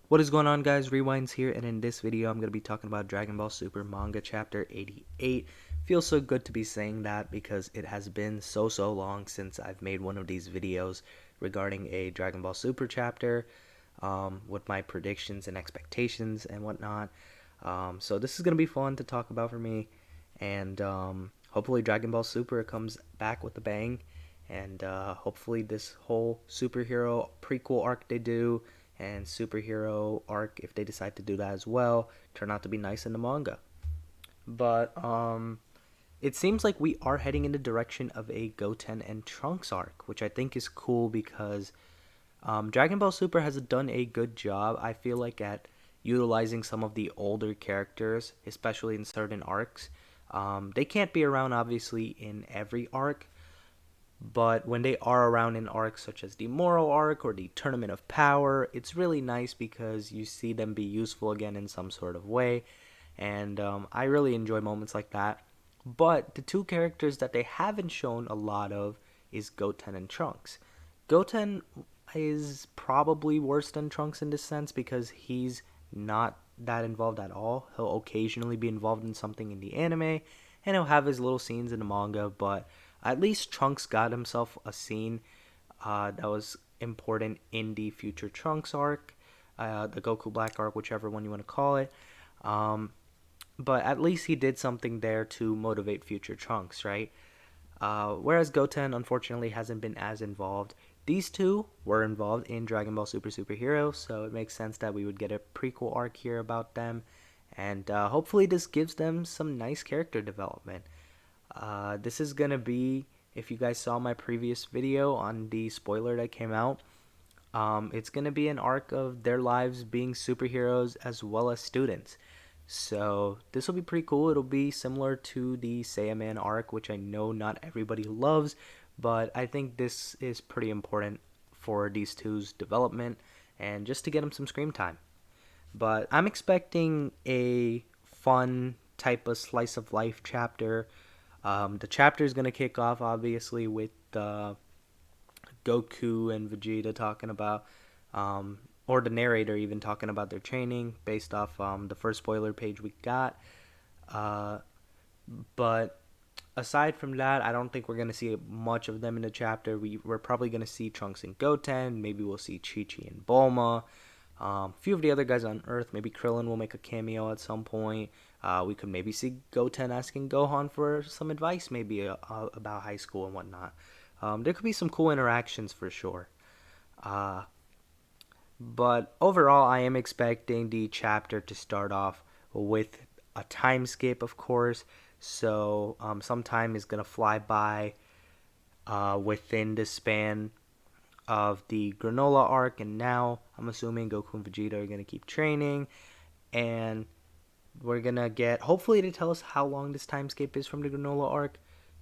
What is going on, guys? Rewinds here, and in this video I'm going to be talking about Dragon Ball Super Manga Chapter 88. Feels so good to be saying that because it has been so long since I've made one of these videos regarding a Dragon Ball Super chapter with my predictions and expectations and whatnot. So this is going to be fun to talk about for me, and hopefully Dragon Ball Super comes back with a bang, and hopefully this whole superhero prequel arc they do and superhero arc, if they decide to do that as well, turn out to be nice in the manga. But it seems like we are heading in the direction of a Goten and Trunks arc, which I think is cool because Dragon Ball Super has done a good job, I feel like, at utilizing some of the older characters, especially in certain arcs. They can't be around, obviously, in every arc, but when they are around in arcs such as the Moral arc or the Tournament of Power, it's really nice because you see them be useful again in some sort of way. And I really enjoy moments like that. But the two characters that they haven't shown a lot of is Goten and Trunks. Goten is probably worse than Trunks in this sense because he's not that involved at all. He'll occasionally be involved in something in the anime, and he'll have his little scenes in the manga, but at least Trunks got himself a scene that was important in the future Trunks arc, the Goku Black arc, whichever one you want to call it. Um, but at least he did something there to motivate future Trunks, right? Whereas Goten, unfortunately, hasn't been as involved. These two were involved in Dragon Ball Super Superhero, so it makes sense that we would get a prequel arc here about them. And hopefully, this gives them some nice character development. This is gonna be, if you guys saw my previous video on the spoiler that came out, it's gonna be an arc of their lives being superheroes as well as students. So this will be pretty cool. It'll be similar to the Saiyaman arc, which I know not everybody loves, but I think this is pretty important for these two's development and just to get them some screen time. But I'm expecting a fun type of slice of life chapter. The chapter is going to kick off, obviously, with Goku and Vegeta talking about, or the narrator even talking about their training based off the first spoiler page we got. Uh, but aside from that, I don't think we're going to see much of them in the chapter. We're probably going to see Trunks and Goten. Maybe we'll see Chi-Chi and Bulma. A few of the other guys on Earth, maybe Krillin will make a cameo at some point. We could maybe see Goten asking Gohan for some advice, maybe about high school and whatnot. There could be some cool interactions for sure. Uh, but overall, I am expecting the chapter to start off with a time skip, of course. So some time is gonna fly by within the span of the Granola arc, and now I'm assuming Goku and Vegeta are gonna keep training, and we're gonna get, hopefully to tell us how long this time skip is from the Granola arc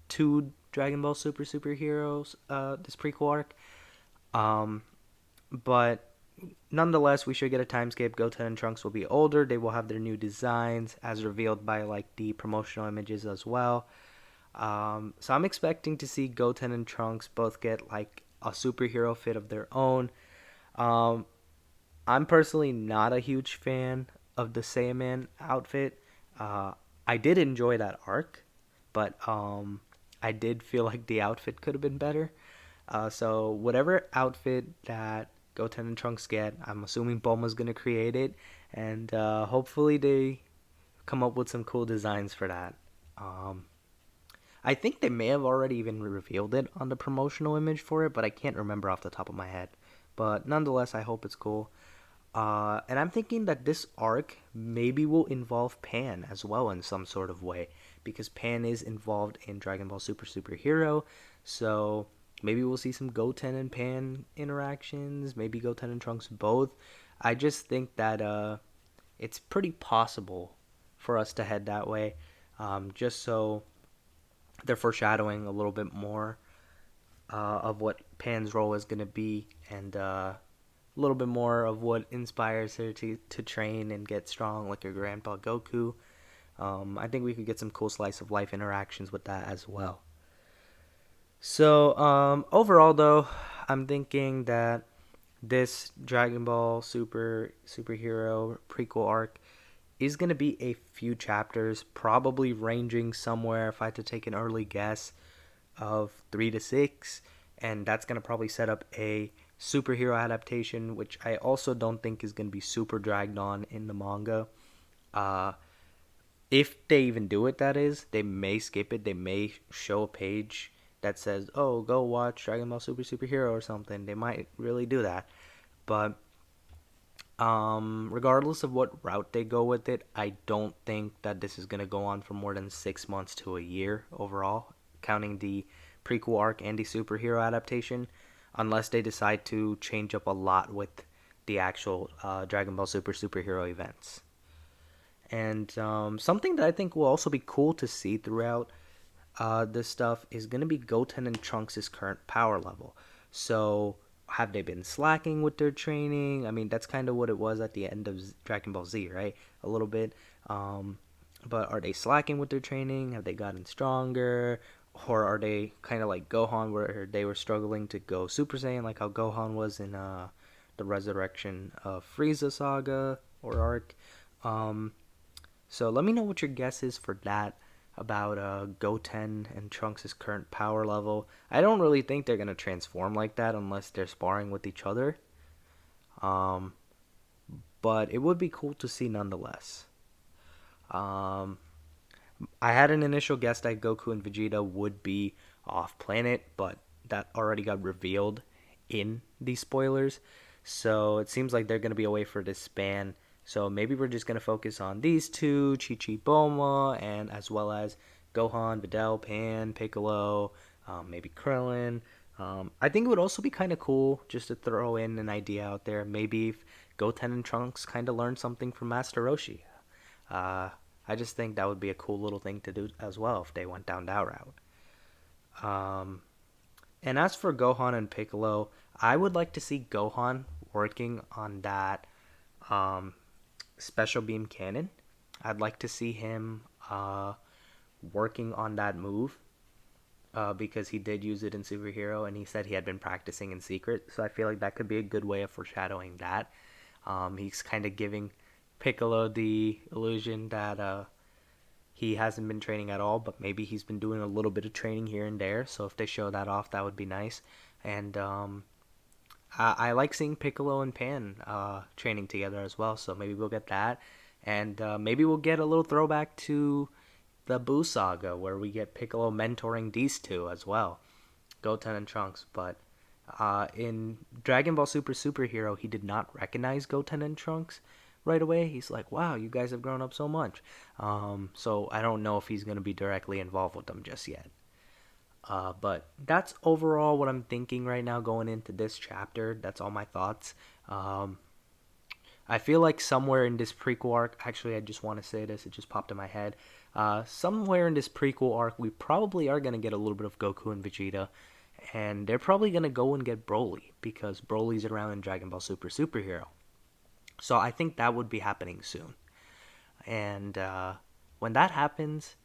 to Dragon Ball Super Superheroes, this prequel arc. Um, but nonetheless, we should get a time skip. Goten and Trunks will be older. They will have their new designs as revealed by like the promotional images as well. So I'm expecting to see Goten and Trunks both get like a superhero fit of their own. Um, I'm personally not a huge fan of the Saiyaman outfit. Uh, I did enjoy that arc, but I did feel like the outfit could have been better. So whatever outfit that Goten and Trunks get, I'm assuming Bulma's gonna create it, and hopefully they come up with some cool designs for that. Um, I think they may have already even revealed it on the promotional image for it, but I can't remember off the top of my head. But nonetheless, I hope it's cool. And I'm thinking that this arc maybe will involve Pan as well in some sort of way, because Pan is involved in Dragon Ball Super Superhero. So maybe we'll see some Goten and Pan interactions. Maybe Goten and Trunks both. I just think that it's pretty possible for us to head that way. Just so they're foreshadowing a little bit more of what Pan's role is going to be, and a little bit more of what inspires her to train and get strong like her grandpa Goku. I think we could get some cool slice of life interactions with that as well. So overall, though, I'm thinking that this Dragon Ball superhero prequel arc is going to be a few chapters, probably ranging somewhere, if I had to take an early guess, of 3 to 6. And that's going to probably set up a superhero adaptation, which I also don't think is going to be super dragged on in the manga. Uh, if they even do it, that is, they may skip it. They may show a page that says, "Oh, go watch Dragon Ball Superhero" or something. They might really do that, but regardless of what route they go with it, I don't think that this is gonna go on for more than 6 months to a year overall, counting the prequel arc and the superhero adaptation, unless they decide to change up a lot with the actual Dragon Ball superhero events. And something that I think will also be cool to see throughout this stuff is going to be Goten and Trunks' current power level. So, have they been slacking with their training? I mean, that's kind of what it was at the end of Dragon Ball Z, right? A little bit. Um, but are they slacking with their training? Have they gotten stronger? Or are they kind of like Gohan, where they were struggling to go Super Saiyan, like how Gohan was in the Resurrection of Frieza saga or arc? Um, so let me know what your guess is for that about Goten and Trunks' current power level. I don't really think they're gonna transform like that unless they're sparring with each other. Um, but it would be cool to see nonetheless. Um, I had an initial guess that Goku and Vegeta would be off planet, but that already got revealed in these spoilers. So it seems like they're going to be away for this span. So maybe we're just going to focus on these two, Chi Chi Boma, and as well as Gohan, Videl, Pan, Piccolo, maybe Krillin. I think it would also be kind of cool just to throw in an idea out there. Maybe if Goten and Trunks kind of learn something from Master Roshi. Uh, I just think that would be a cool little thing to do as well if they went down that route. Um, and as for Gohan and Piccolo, I would like to see Gohan working on that um, special beam cannon. I'd like to see him working on that move because he did use it in Superhero and he said he had been practicing in secret. So I feel like that could be a good way of foreshadowing that. He's kind of giving Piccolo the illusion that he hasn't been training at all, but maybe he's been doing a little bit of training here and there. So if they show that off, that would be nice. And I like seeing Piccolo and Pan training together as well. So maybe we'll get that, and maybe we'll get a little throwback to the Buu saga where we get Piccolo mentoring these two as well, Goten and Trunks. But in Dragon Ball Superhero, he did not recognize Goten and Trunks right away. He's like, wow, you guys have grown up so much. So I don't know if he's going to be directly involved with them just yet. But that's overall what I'm thinking right now going into this chapter. That's all my thoughts. I feel like somewhere in this prequel arc, actually, I just want to say this, it just popped in my head. Somewhere in this prequel arc, we probably are going to get a little bit of Goku and Vegeta. And they're probably going to go and get Broly because Broly's around in Dragon Ball Superhero. So I think that would be happening soon. And when that happens,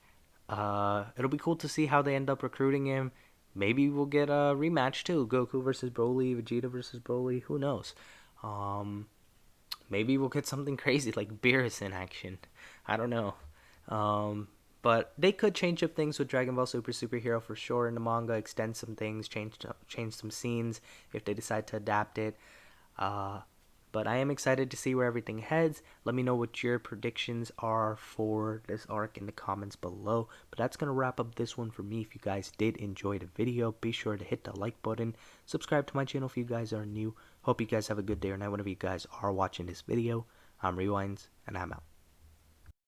it'll be cool to see how they end up recruiting him. Maybe we'll get a rematch too. Goku versus Broly, Vegeta versus Broly. Who knows? Maybe we'll get something crazy like Beerus in action. I don't know. But they could change up things with Dragon Ball Superhero for sure in the manga. Extend some things, change some scenes if they decide to adapt it. But I am excited to see where everything heads. Let me know what your predictions are for this arc in the comments below. But that's going to wrap up this one for me. If you guys did enjoy the video, be sure to hit the like button. Subscribe to my channel if you guys are new. Hope you guys have a good day or night whenever you guys are watching this video. I'm Rewinds, and I'm out.